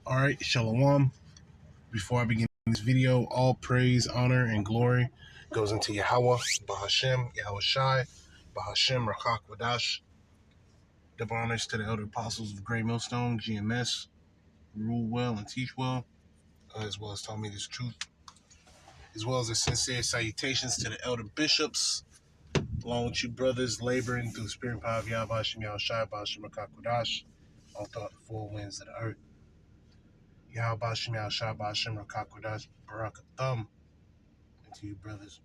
Alright, Shalom. Before I begin this video, all praise, honor, and glory goes into Yahweh, Bahashem, Yahweh Shai, Bahashem, Rakak Wadash. Double honors to the elder apostles of Great Millstone, GMS, rule well and teach well, as well as taught me this truth, as well as the sincere salutations to the elder bishops, along with you brothers laboring through the spirit and power of Yahweh, Bahashem, Yahweh Shai, Bahashem, Rakak Wadash, all throughout the four winds of the earth. Yahweh, Bahashem, Yahweh Shai, Bahashem, Rakak Wadash, Barakathum. To you brothers.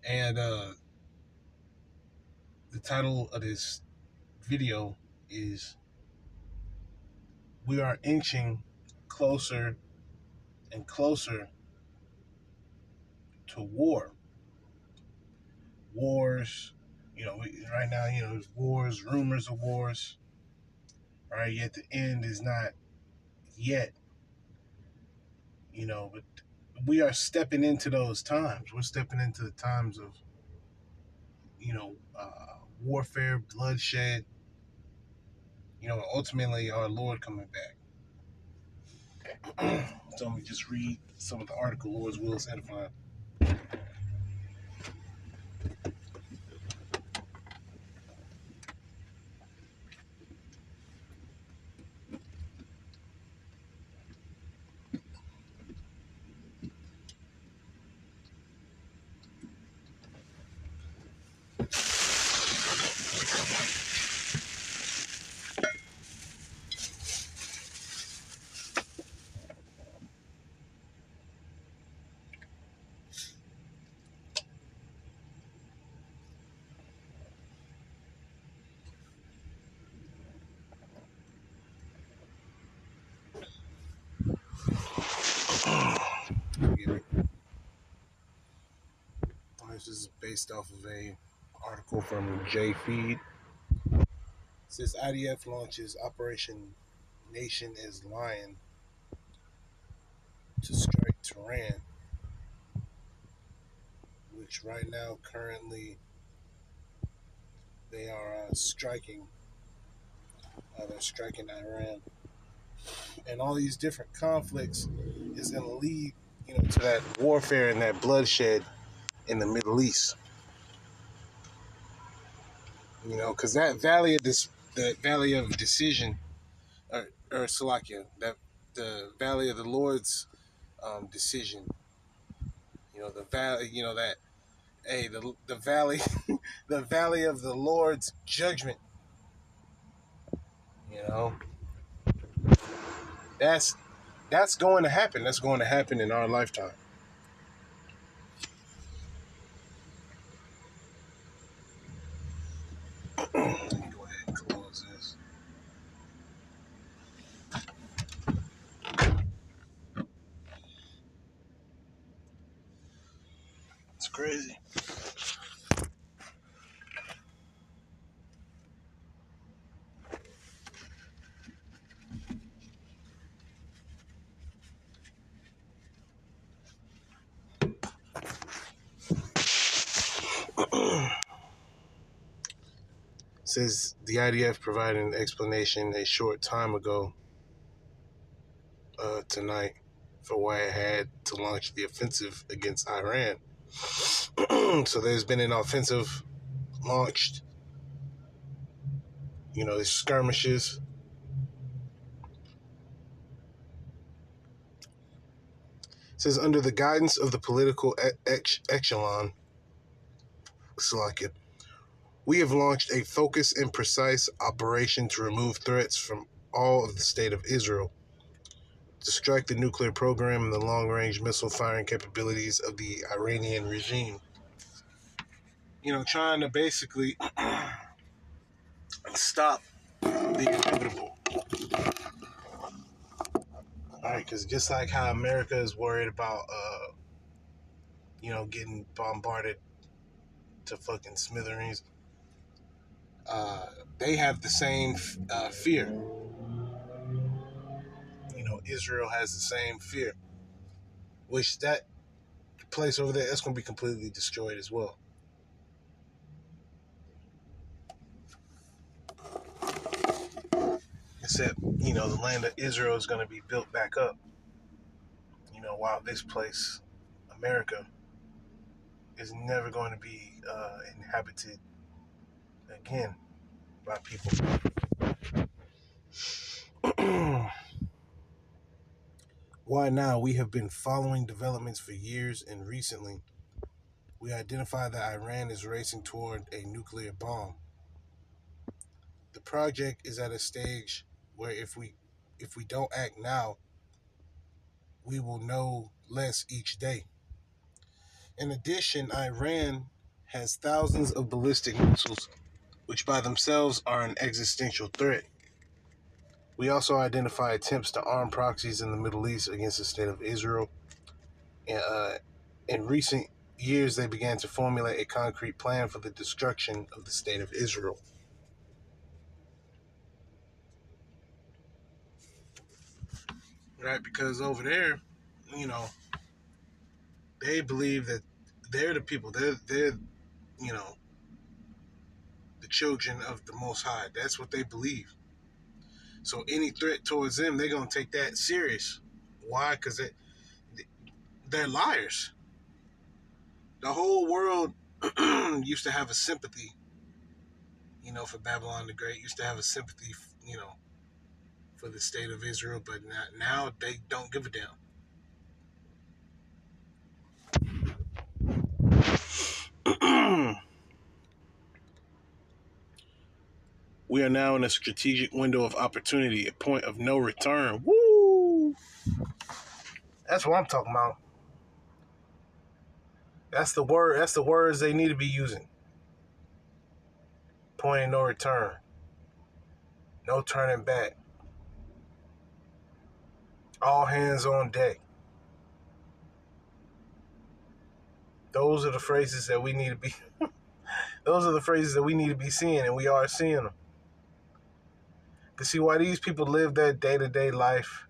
And the title of this video is We Are Inching Closer and Closer to War. Wars, right now, there's wars, rumors of wars, right? Yet the end is not yet, but we are stepping into those times. We're stepping into the times of, warfare, bloodshed, ultimately our Lord coming back. So let me just read some of the article, Lord's will is edifying. This is based off of a article from JFeed. It says IDF launches Operation Nation as Lion to strike Tehran, which right now currently they are striking. They're striking Iran, and all these different conflicts is going to lead, to that warfare and that bloodshed in the Middle East. Because that valley of decision, or Salakia, that the valley of the Lord's decision. The valley. That the valley, the valley of the Lord's judgment. That's going to happen. That's going to happen in our lifetime. Let me go ahead and close this. It's crazy. Says the IDF provided an explanation a short time ago tonight for why it had to launch the offensive against Iran. So there's been an offensive launched. There's skirmishes. It says under the guidance of the political echelon, we have launched a focused and precise operation to remove threats from all of the state of Israel, distract the nuclear program and the long-range missile firing capabilities of the Iranian regime. Trying to basically stop the inevitable. All right, because just like how America is worried about, getting bombarded to fucking smithereens, they have the same fear. Israel has the same fear, which that place over there, that's going to be completely destroyed as well. It except, the land of Israel is going to be built back up, while this place, America, is never going to be inhabited again by people. Why now? We have been following developments for years, and recently we identified that Iran is racing toward a nuclear bomb. The project is at a stage where if we don't act now, we will know less each day. In addition, Iran has thousands of ballistic missiles, which by themselves are an existential threat. We also identify attempts to arm proxies in the Middle East against the state of Israel. In recent years, they began to formulate a concrete plan for the destruction of the state of Israel. Right, because over there, they believe that they're the people. They're the children of the Most High. That's what they believe. So any threat towards them, they're gonna take that serious. Why? Because they're liars. The whole world used to have a sympathy, for Babylon the Great. Used to have a sympathy, for the state of Israel, but now they don't give a damn. We are now in a strategic window of opportunity, a point of no return. Woo! That's what I'm talking about. That's the word. That's the words they need to be using. Point of no return. No turning back. All hands on deck. Those are the phrases that we need to be. Those are the phrases that we need to be seeing, and we are seeing them. To see why these people live their day-to-day life,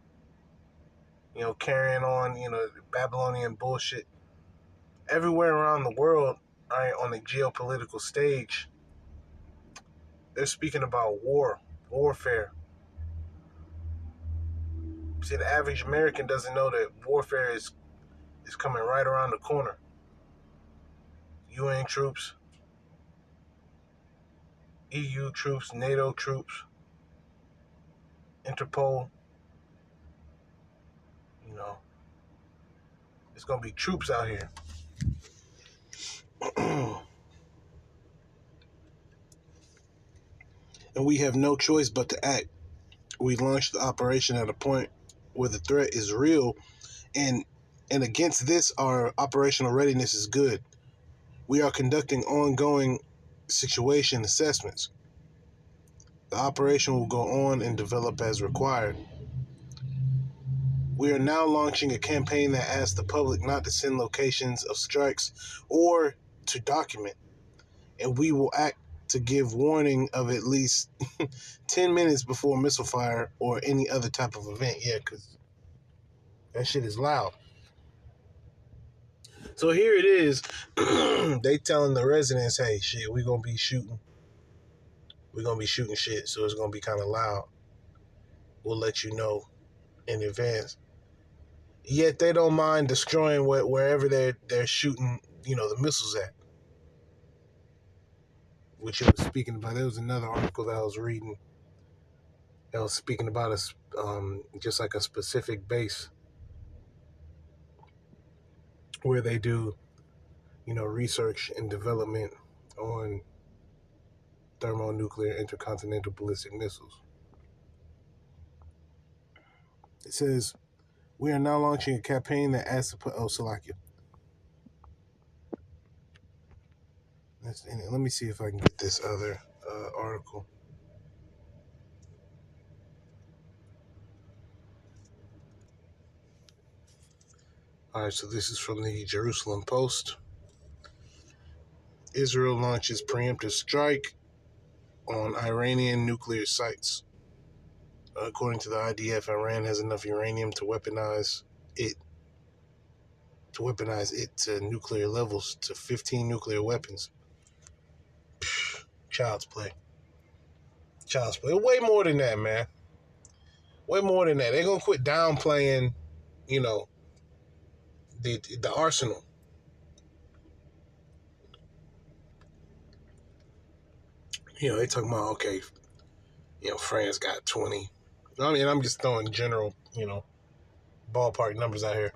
carrying on, Babylonian bullshit. Everywhere around the world, on the geopolitical stage, they're speaking about warfare. See, the average American doesn't know that warfare is coming right around the corner. UN troops, EU troops, NATO troops, Interpol. It's going to be troops out here. And we have no choice but to act. We launched the operation at a point where the threat is real, and against this, our operational readiness is good. We are conducting ongoing situation assessments. The operation will go on and develop as required. We are now launching a campaign that asks the public not to send locations of strikes or to document, and we will act to give warning of at least 10 minutes before missile fire or any other type of event. Yeah, because that shit is loud. So here it is. They telling the residents, hey, shit, we're going to be shooting. We're going to be shooting shit, so it's going to be kind of loud. We'll let you know in advance. Yet they don't mind destroying wherever they're shooting, the missiles at. Which it was speaking about. There was another article that I was reading that was speaking about just like a specific base where they do, research and development on thermonuclear intercontinental ballistic missiles. It says, we are now launching a campaign that asks to put Salakia. Let me see if I can get this other article. All right, so this is from the Jerusalem Post. Israel launches preemptive strike on Iranian nuclear sites. According to the IDF, Iran has enough uranium to weaponize it to nuclear levels, to 15 nuclear weapons. Child's play. Way more than that, man. Way more than that. They're gonna quit downplaying, you know, the arsenal. You know, they talking about, okay, you know, France got 20. I mean, I'm just throwing general, you know, ballpark numbers out here.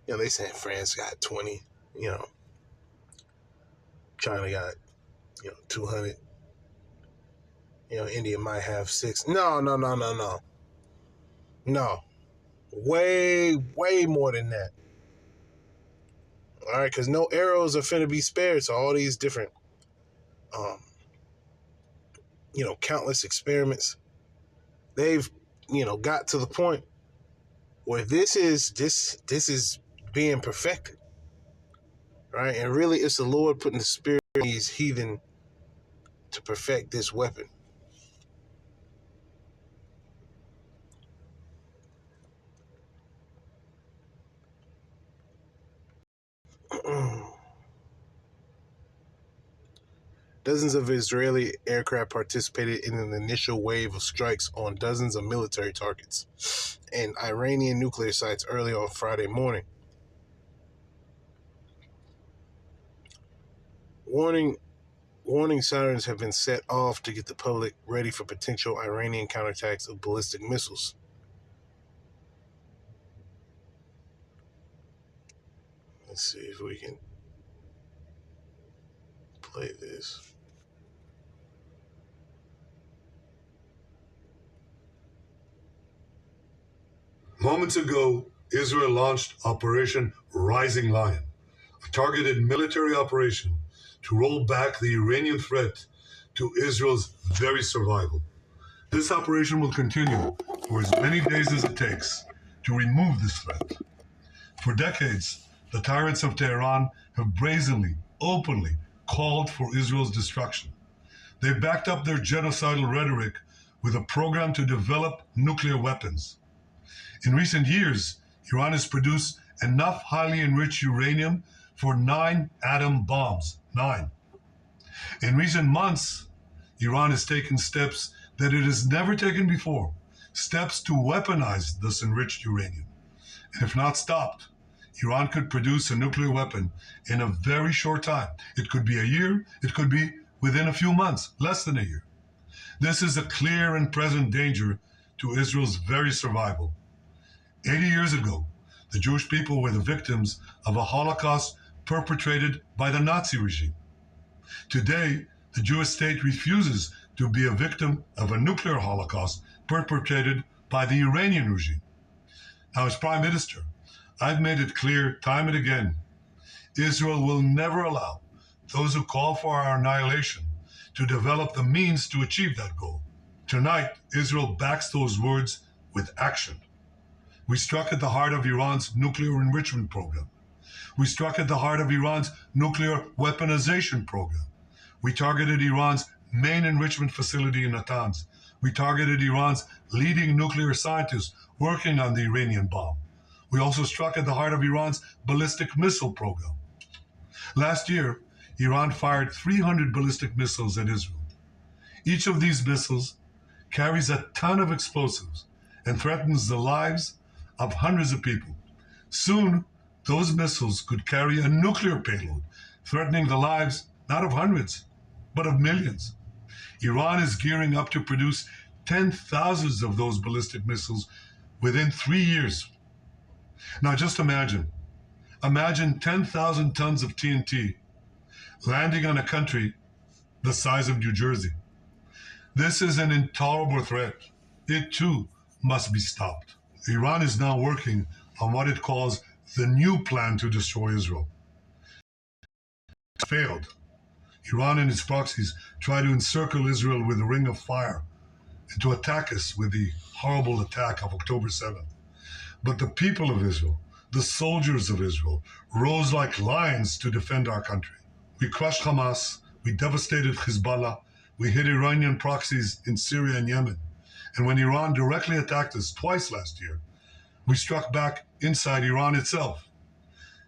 You know, they saying France got 20. You know, China got, you know, 200. You know, India might have 6. No. No. Way more than that. All right, because no arrows are finna be spared. So all these different, you know, countless experiments, they've, you know, got to the point where this is being perfected, right? And really, it's the Lord putting the spirit in these heathen to perfect this weapon. Dozens of Israeli aircraft participated in an initial wave of strikes on dozens of military targets and Iranian nuclear sites early on Friday morning. Warning sirens have been set off to get the public ready for potential Iranian counterattacks of ballistic missiles. Let's see if we can play this. Moments ago, Israel launched Operation Rising Lion, a targeted military operation to roll back the Iranian threat to Israel's very survival. This operation will continue for as many days as it takes to remove this threat. For decades, the tyrants of Tehran have brazenly, openly called for Israel's destruction. They've backed up their genocidal rhetoric with a program to develop nuclear weapons. In recent years, Iran has produced enough highly enriched uranium for 9 atom bombs. 9. In recent months, Iran has taken steps that it has never taken before, steps to weaponize this enriched uranium. And if not stopped, Iran could produce a nuclear weapon in a very short time. It could be a year, it could be within a few months, less than a year. This is a clear and present danger to Israel's very survival. 80 years ago, the Jewish people were the victims of a Holocaust perpetrated by the Nazi regime. Today, the Jewish state refuses to be a victim of a nuclear Holocaust perpetrated by the Iranian regime. Now, as Prime Minister, I've made it clear time and again, Israel will never allow those who call for our annihilation to develop the means to achieve that goal. Tonight, Israel backs those words with action. We struck at the heart of Iran's nuclear enrichment program. We struck at the heart of Iran's nuclear weaponization program. We targeted Iran's main enrichment facility in Natanz. We targeted Iran's leading nuclear scientists working on the Iranian bomb. We also struck at the heart of Iran's ballistic missile program. Last year, Iran fired 300 ballistic missiles at Israel. Each of these missiles carries a ton of explosives and threatens the lives of hundreds of people. Soon, those missiles could carry a nuclear payload, threatening the lives not of hundreds, but of millions. Iran is gearing up to produce 10,000 of those ballistic missiles within 3 years. Now just imagine 10,000 tons of TNT landing on a country the size of New Jersey. This is an intolerable threat. It too must be stopped. Iran is now working on what it calls the new plan to destroy Israel. It failed. Iran and its proxies try to encircle Israel with a ring of fire and to attack us with the horrible attack of October 7th. But the people of Israel, the soldiers of Israel, rose like lions to defend our country. We crushed Hamas, we devastated Hezbollah, we hit Iranian proxies in Syria and Yemen. And when Iran directly attacked us twice last year, we struck back inside Iran itself.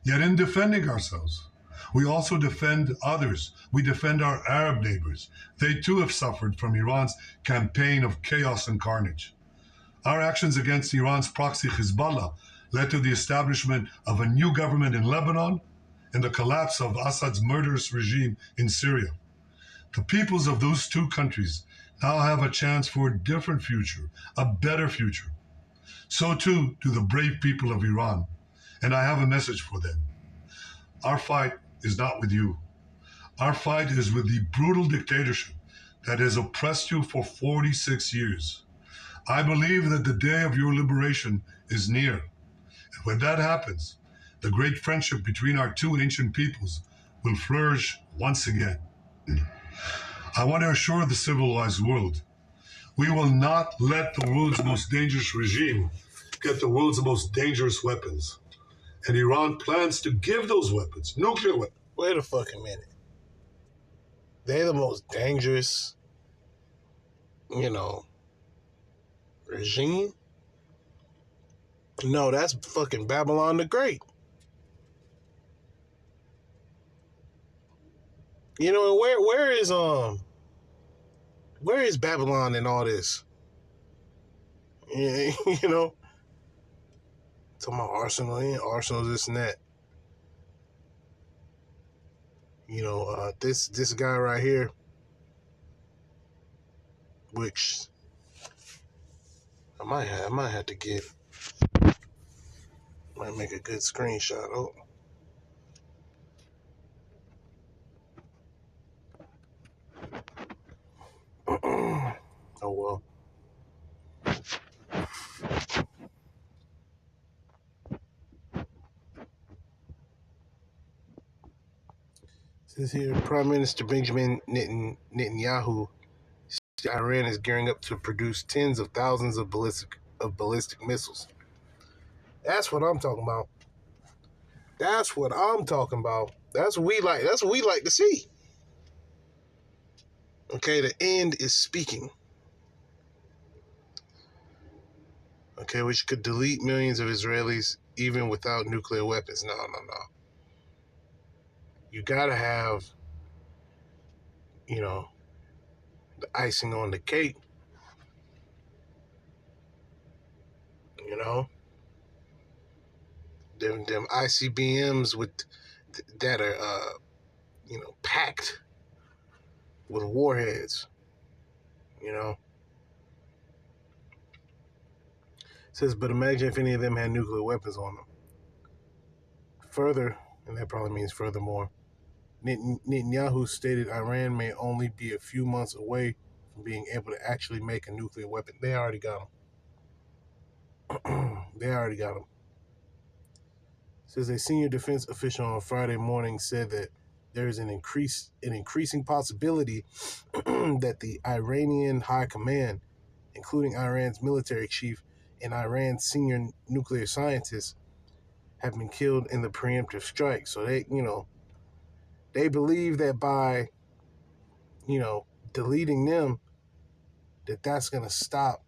Yet in defending ourselves, we also defend others. We defend our Arab neighbors. They too have suffered from Iran's campaign of chaos and carnage. Our actions against Iran's proxy Hezbollah led to the establishment of a new government in Lebanon and the collapse of Assad's murderous regime in Syria. The peoples of those two countries now have a chance for a different future, a better future. So too do the brave people of Iran, and I have a message for them. Our fight is not with you. Our fight is with the brutal dictatorship that has oppressed you for 46 years. I believe that the day of your liberation is near. And when that happens, the great friendship between our two ancient peoples will flourish once again. I want to assure the civilized world, we will not let the world's most dangerous regime get the world's most dangerous weapons. And Iran plans to give those weapons, nuclear weapons. Wait a fucking minute. They're the most dangerous, regime? No, that's fucking Babylon the Great. Where is Babylon in all this? Talking about Arsenal, this and that. This guy right here, which I might have to get. Might make a good screenshot. Oh. Oh well. Says here, Prime Minister Benjamin Netanyahu, Iran is gearing up to produce tens of thousands of ballistic missiles. That's what I'm talking about. That's what I'm talking about. That's what we like. That's what we like to see. Okay, the end is speaking. Okay, which could delete millions of Israelis even without nuclear weapons. No. You gotta have, the icing on the cake. Them ICBMs that are packed with warheads. Says, but imagine if any of them had nuclear weapons on them. Further, and that probably means furthermore, Netanyahu stated Iran may only be a few months away from being able to actually make a nuclear weapon. They already got them. Says a senior defense official on Friday morning said that there is an increasing possibility that the Iranian high command, including Iran's military chief and Iran's senior nuclear scientists, have been killed in the preemptive strike. So they believe that by, deleting them, that's going to stop,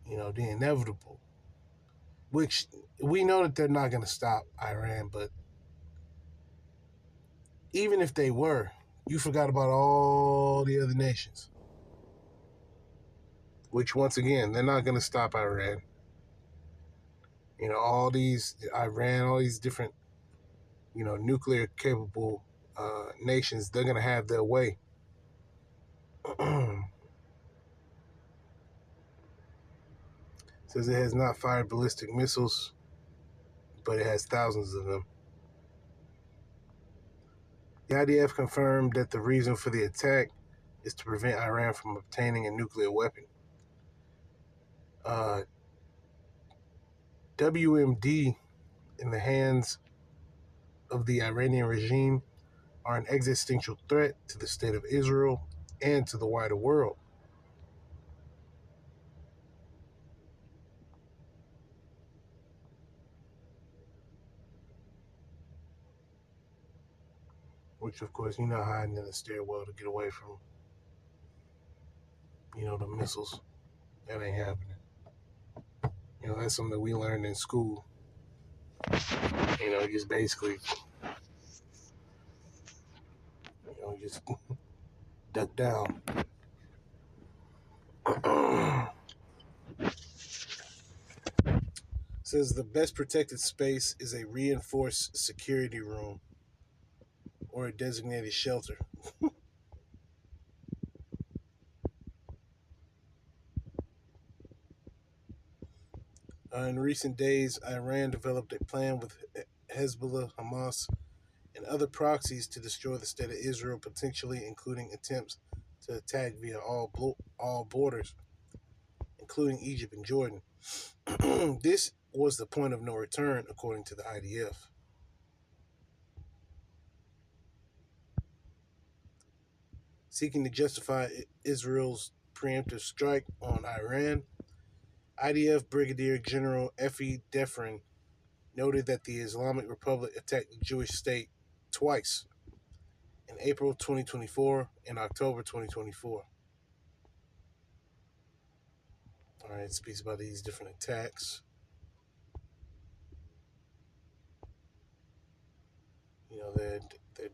the inevitable. Which we know that they're not going to stop Iran, but even if they were, you forgot about all the other nations. Which, once again, they're not going to stop Iran. All these different, nuclear capable nations, they're going to have their way. Says it has not fired ballistic missiles, but it has thousands of them. The IDF confirmed that the reason for the attack is to prevent Iran from obtaining a nuclear weapon. WMD in the hands of the Iranian regime are an existential threat to the state of Israel and to the wider world. Which, of course, hiding in the stairwell to get away from, the missiles. That ain't happening. That's something that we learned in school. Just basically, just duck down. says the best protected space is a reinforced security room or a designated shelter. In recent days, Iran developed a plan with Hezbollah, Hamas, and other proxies to destroy the state of Israel, potentially including attempts to attack via all borders, including Egypt and Jordan. This was the point of no return, according to the IDF. Seeking to justify Israel's preemptive strike on Iran, IDF Brigadier General Effie Defrin noted that the Islamic Republic attacked the Jewish state twice, in April 2024 and October 2024. All right, it speaks about these different attacks. You know, they're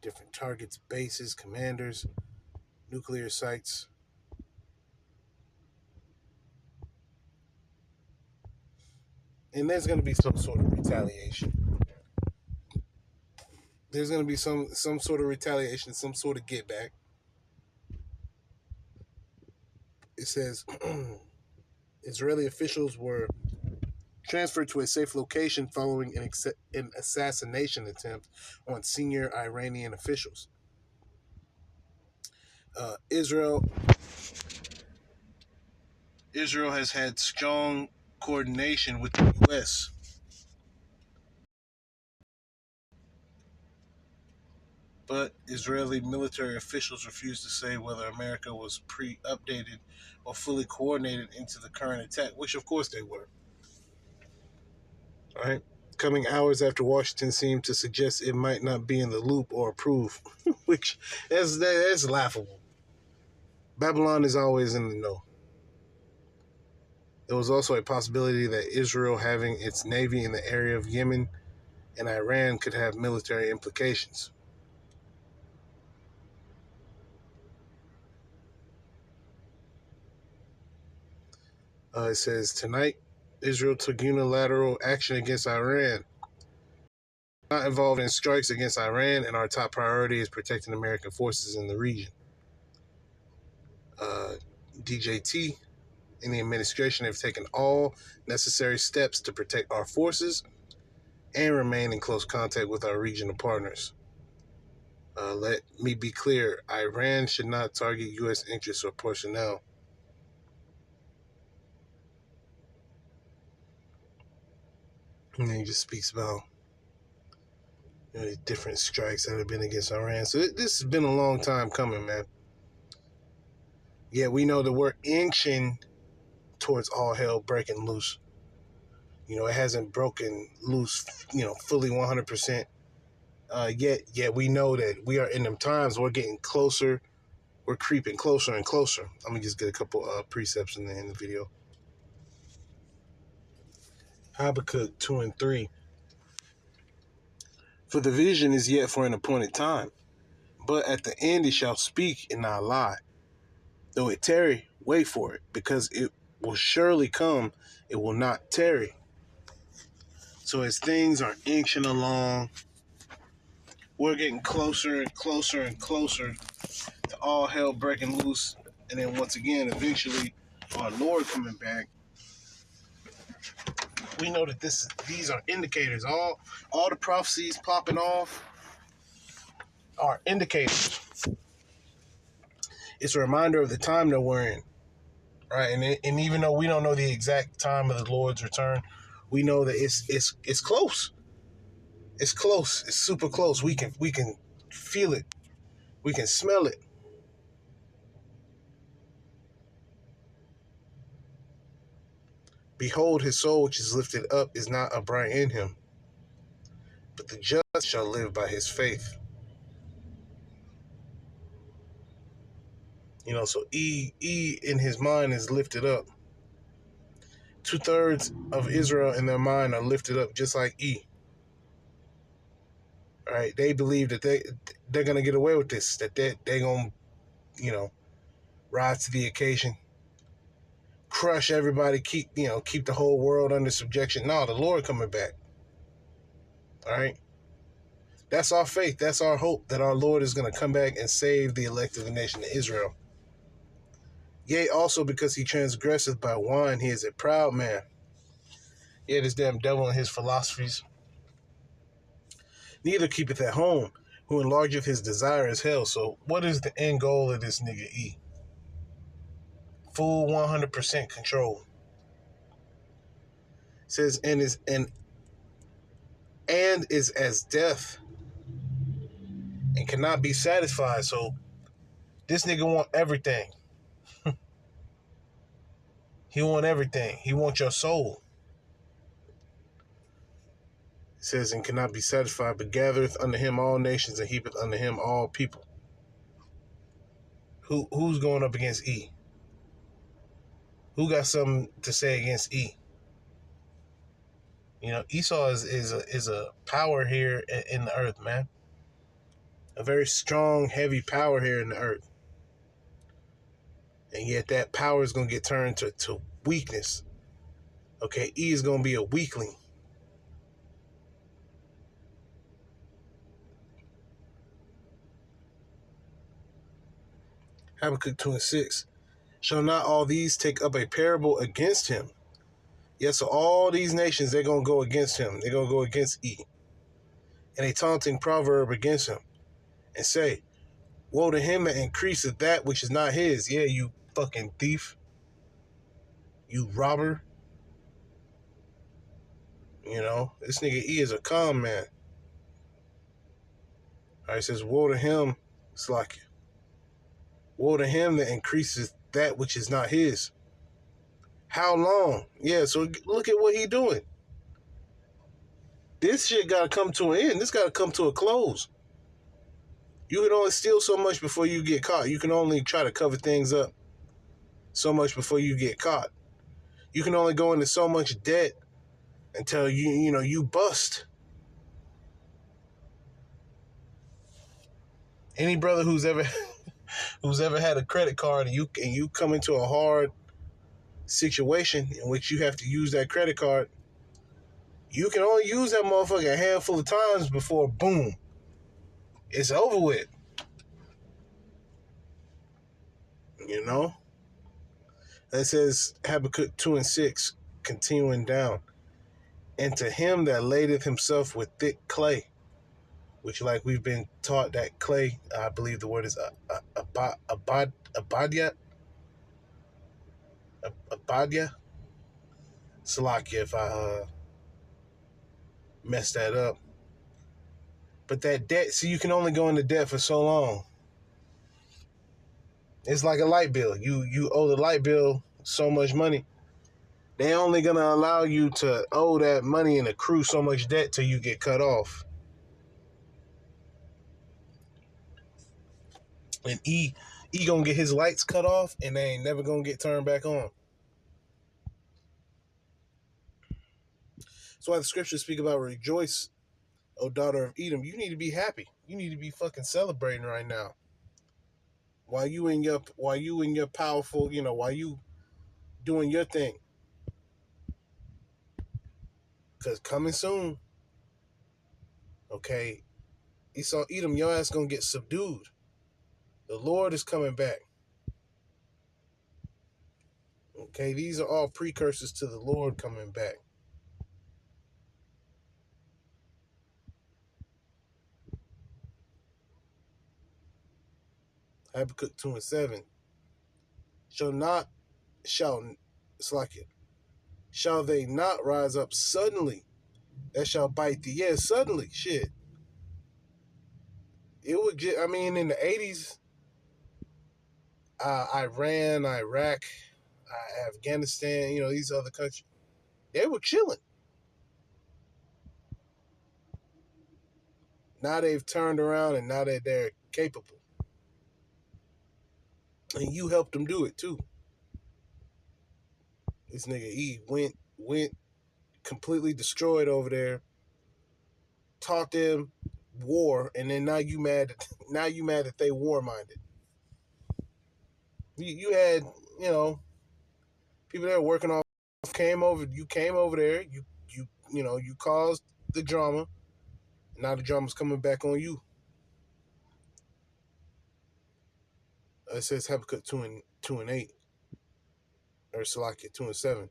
different targets, bases, commanders, nuclear sites. And there's going to be some sort of retaliation. There's going to be some sort of retaliation, some sort of get back. It says Israeli officials were transferred to a safe location following an assassination attempt on senior Iranian officials. Israel has had strong coordination with the U.S. But Israeli military officials refused to say whether America was pre-updated or fully coordinated into the current attack, which of course they were. All right. Coming hours after Washington seemed to suggest it might not be in the loop or approve, which that's laughable. Babylon is always in the know. There was also a possibility that Israel having its navy in the area of Yemen and Iran could have military implications. It says, tonight, Israel took unilateral action against Iran. Not involved in strikes against Iran, and our top priority is protecting American forces in the region. DJT and the administration have taken all necessary steps to protect our forces and remain in close contact with our regional partners. Let me be clear, Iran should not target U.S. interests or personnel. And then he just speaks about the different strikes that have been against Iran. So this has been a long time coming, man. Yeah, we know that we're inching towards all hell breaking loose. It hasn't broken loose, fully 100%. Yet we know that we are in them times. We're getting closer. We're creeping closer and closer. Let me just get a couple precepts in the video. Habakkuk 2 and 3. For the vision is yet for an appointed time, but at the end it shall speak and not lie. Though it tarry, wait for it, because it will surely come, it will not tarry. So as things are inching along, we're getting closer and closer and closer to all hell breaking loose. And then once again, eventually, our Lord coming back. We know that these are indicators. All the prophecies popping off are indicators. It's a reminder of the time that we're in. Right, and even though we don't know the exact time of the Lord's return, we know that it's close. It's close. It's super close. We can feel it. We can smell it. Behold, his soul which is lifted up is not upright in him, but the just shall live by his faith. So E in his mind is lifted up. 2/3 of Israel in their mind are lifted up just like E. All right, they believe that they're gonna get away with this, that they're gonna, rise to the occasion, crush everybody, keep the whole world under subjection. No, the Lord coming back. All right. That's our faith. That's our hope that our Lord is going to come back and save the elect of the nation of Israel. Yea, also because he transgresseth by wine, he is a proud man. Yea, this damn devil and his philosophies. Neither keepeth at home, who enlargeth his desire as hell. So what is the end goal of this nigga E? Full 100% control. It says and is as death and cannot be satisfied. So this nigga want everything. He want everything. He want your soul. It says, and cannot be satisfied, but gathereth unto him all nations and heapeth unto him all people. Who's going up against E? Who got something to say against E? Esau is a power here in the earth, man. A very strong, heavy power here in the earth. And yet that power is going to get turned to weakness. Okay, E is going to be a weakling. Habakkuk 2:6. Shall not all these take up a parable against him? Yes, so all these nations, they're going to go against him. They're going to go against E. And a taunting proverb against him. And say, woe to him that increaseth that which is not his. Yeah, you fucking thief. You robber. This nigga E is a calm man. All right, it says, woe to him, Slakia. Woe to him that increases that which is not his. How long? Yeah, so look at what he doing. This shit got to come to an end. This got to come to a close. You can only steal so much before you get caught. You can only try to cover things up so much before you get caught. You can only go into so much debt until you bust. Any brother who's ever had a credit card and you come into a hard situation in which you have to use that credit card, you can only use that motherfucker a handful of times before boom, it's over with. It says Habakkuk 2:6, continuing down. And to him that ladeth himself with thick clay, which, like we've been taught, that clay, I believe the word is abadia. Abadia. Salakia if I messed that up. But that debt, see, you can only go into debt for so long. It's like a light bill. You owe the light bill so much money. They only gonna allow you to owe that money and accrue so much debt till you get cut off. And E gonna get his lights cut off, and they ain't never gonna get turned back on. That's why the scriptures speak about rejoice, O daughter of Edom. You need to be happy. You need to be fucking celebrating right now. While you in your powerful, while you doing your thing. Because coming soon, okay, Esau, Edom, your ass gonna get subdued. The Lord is coming back. Okay, these are all precursors to the Lord coming back. Habakkuk 2:7. Shall they not rise up suddenly? That shall bite thee. Yeah, suddenly. Shit. It would get, in the 80s, Iran, Iraq, Afghanistan, these other countries, they were chilling. Now they've turned around and now that they're capable. And you helped them do it too. This nigga E went completely destroyed over there, taught them war, and then now you mad that they war minded. You had, People that are working off came over. You came over there. You caused the drama. Now the drama's coming back on you. It says Habakkuk 2:8, or Salakia 2:7.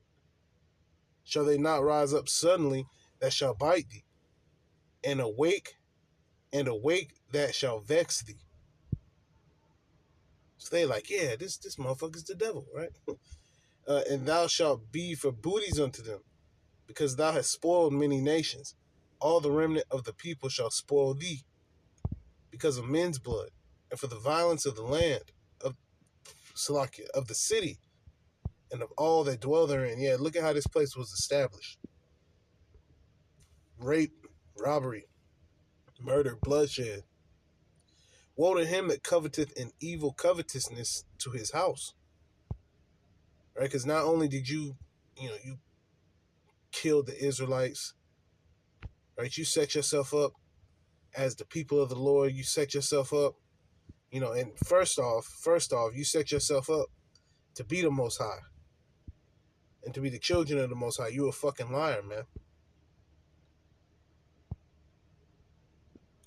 Shall they not rise up suddenly that shall bite thee, and awake that shall vex thee? So they like, yeah, this motherfucker's the devil, right? And thou shalt be for booties unto them, because thou hast spoiled many nations. All the remnant of the people shall spoil thee, because of men's blood, and for the violence of the land, of Salakia, of the city, and of all that dwell therein. Yeah, look at how this place was established. Rape, robbery, murder, bloodshed. Woe to him that coveteth an evil covetousness to his house. Right? Because not only did you kill the Israelites, right? You set yourself up as the people of the Lord. You set yourself up, and first off, you set yourself up to be the Most High and to be the children of the Most High. You a fucking liar, man.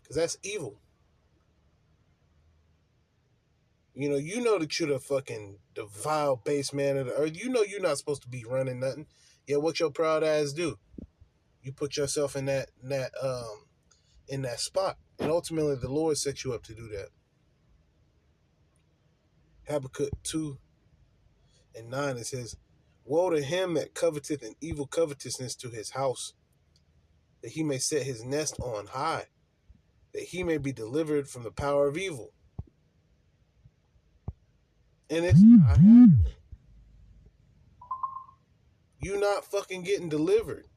Because that's evil. You know that you're the vile base man of the earth. You know you're not supposed to be running nothing. Yeah, what your proud ass do? You put yourself in that spot, and ultimately the Lord set you up to do that. Habakkuk 2:9, it says, "Woe to him that coveteth an evil covetousness to his house, that he may set his nest on high, that he may be delivered from the power of evil." And it's not happening. You not fucking getting delivered.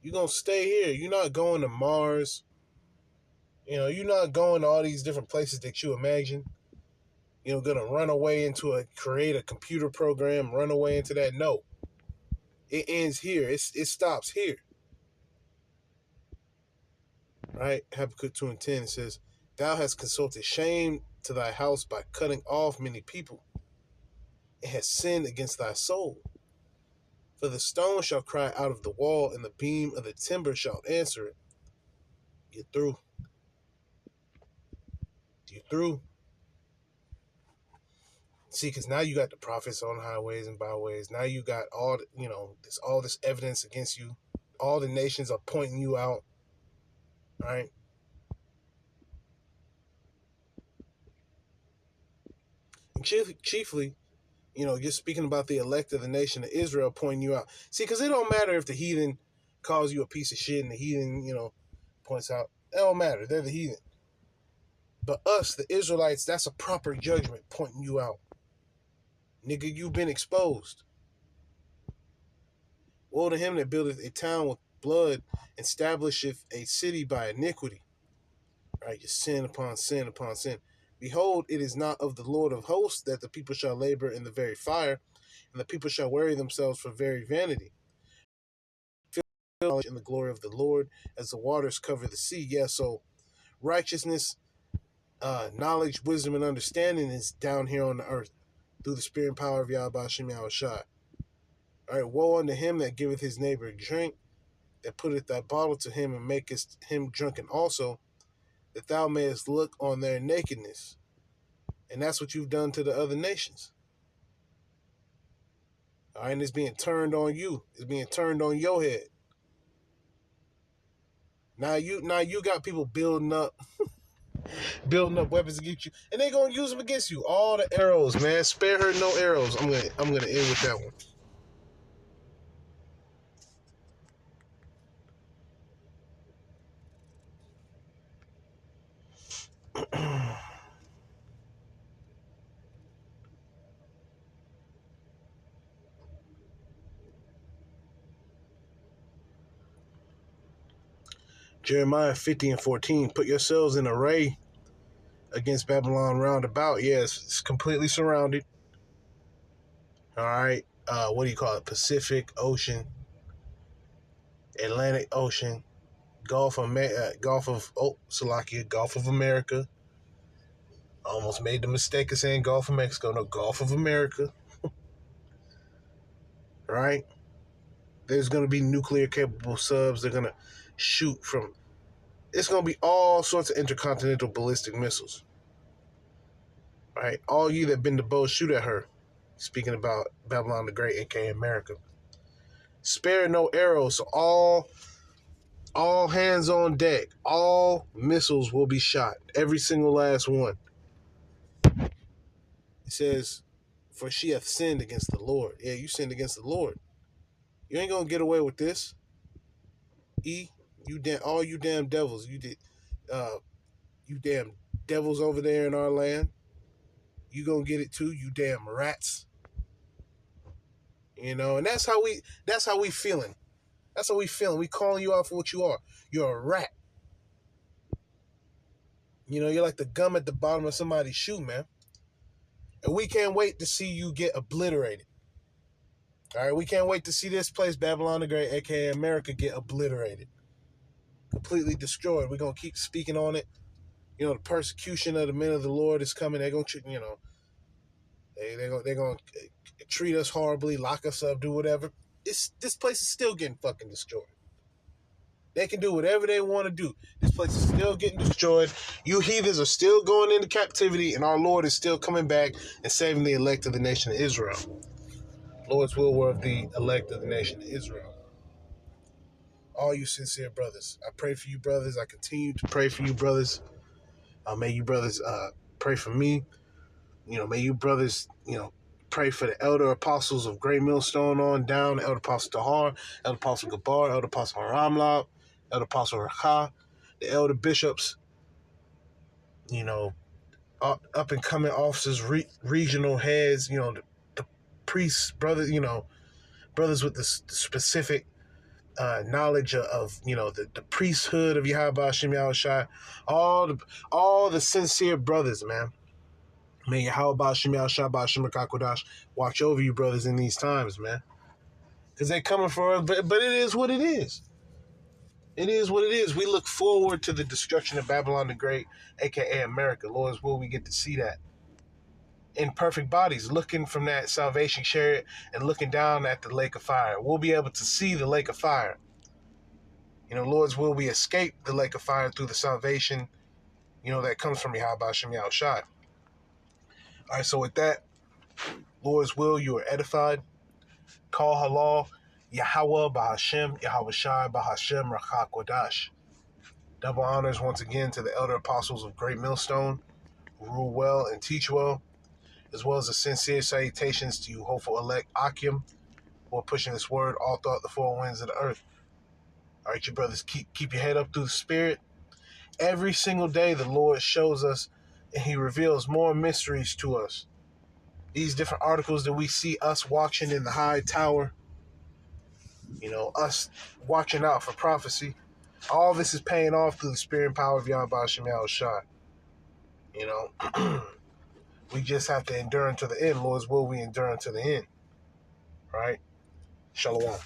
You gonna stay here. You're not going to Mars. You're not going to all these different places that you imagine. Gonna run away create a computer program, run away into that. No. It ends here. It stops here. Right? Habakkuk 2:10, it says, "Thou hast consulted shame to thy house by cutting off many people, and hast sinned against thy soul. For the stone shall cry out of the wall, and the beam of the timber shall answer it." You're through. You're through. See, because now you got the prophets on highways and byways. Now you got all this evidence against you. All the nations are pointing you out. Right? And chiefly, you're speaking about the elect of the nation of Israel pointing you out. See, because it don't matter if the heathen calls you a piece of shit and the heathen, points out. It don't matter. They're the heathen. But us, the Israelites, that's a proper judgment pointing you out. Nigga, you've been exposed. Woe to him that buildeth a town with blood, establisheth a city by iniquity. Right? Just sin upon sin upon sin. Behold, it is not of the Lord of hosts that the people shall labor in the very fire, and the people shall weary themselves for very vanity. Knowledge and the glory of the Lord as the waters cover the sea. Yeah, so righteousness, knowledge, wisdom, and understanding is down here on the earth through the spirit and power of Yahweh Shem Yahushua. All right, woe unto him that giveth his neighbor drink, that putteth thy bottle to him and makest him drunken also, that thou mayest look on their nakedness. And that's what you've done to the other nations. All right, and it's being turned on you. It's being turned on your head. Now you got people building up weapons against you, and they gonna use them against you. All the arrows, man. Spare her no arrows. I'm gonna end with that one. Jeremiah 50:14. Put yourselves in array against Babylon round about. Yes, it's completely surrounded. All right. What do you call it? Pacific Ocean, Atlantic Ocean, Gulf of Salakia, Gulf of America. Almost made the mistake of saying Gulf of Mexico. No, Gulf of America. Right? There's going to be nuclear capable subs. They're going to shoot from. It's going to be all sorts of intercontinental ballistic missiles. Right? All you that been to bow, shoot at her. Speaking about Babylon the Great, aka America. Spare no arrows. So all hands on deck. All missiles will be shot. Every single last one. It says, for she hath sinned against the Lord. Yeah, you sinned against the Lord. You ain't gonna get away with this. All you damn devils. You damn devils over there in our land. You gonna get it too, you damn rats. And that's how we feeling. That's how we feeling. We calling you out for what you are. You're a rat. You're like the gum at the bottom of somebody's shoe, man. And we can't wait to see you get obliterated. All right, we can't wait to see this place, Babylon the Great, aka America, get obliterated. Completely destroyed. We're going to keep speaking on it. The persecution of the men of the Lord is coming. They're going to, they're going to treat us horribly, lock us up, do whatever. This place is still getting fucking destroyed. They can do whatever they want to do. This place is still getting destroyed. You heathens are still going into captivity, and our Lord is still coming back and saving the elect of the nation of Israel. Lord's will were of the elect of the nation of Israel. All you sincere brothers, I pray for you brothers. I continue to pray for you brothers. May you brothers pray for me. May you brothers, pray for the elder apostles of Great Millstone on down, Elder Apostle Tahar, Elder Apostle Gabar, Elder Apostle Ramlab, Elder Apostle Rakha, the elder bishops, up and coming officers, regional heads, the priests, brothers, brothers with the specific knowledge of the priesthood of Yahweh Hashem Yahushai, all the sincere brothers, man. May Yahweh Hashem Yahushai Hashem Rakakodash watch over you brothers in these times, man. Because they're coming for us, but it is what it is. It is what it is. We look forward to the destruction of Babylon the Great, aka America. Lord's will we get to see that in perfect bodies, looking from that salvation chariot and looking down at the lake of fire. We'll be able to see the lake of fire. Lord's will we escape the lake of fire through the salvation, that comes from Yahweh Hashem Yahushai. All right, so with that, Lord's will, you are edified. Call halal, Yahweh Bahashem, Yahweh Shai Bahashem Rachak Wadash. Double honors once again to the elder apostles of Great Millstone, who rule well and teach well, as well as the sincere salutations to you hopeful elect Akim, who are pushing this word all throughout the four winds of the earth. All right, you brothers, keep your head up through the spirit. Every single day the Lord shows us and he reveals more mysteries to us. These different articles that we see us watching in the high tower, us watching out for prophecy, all this is paying off through the spirit and power of Yahweh Hashem Yahushai. We just have to endure until the end. Lord's will we endure until the end. Right? Shalom.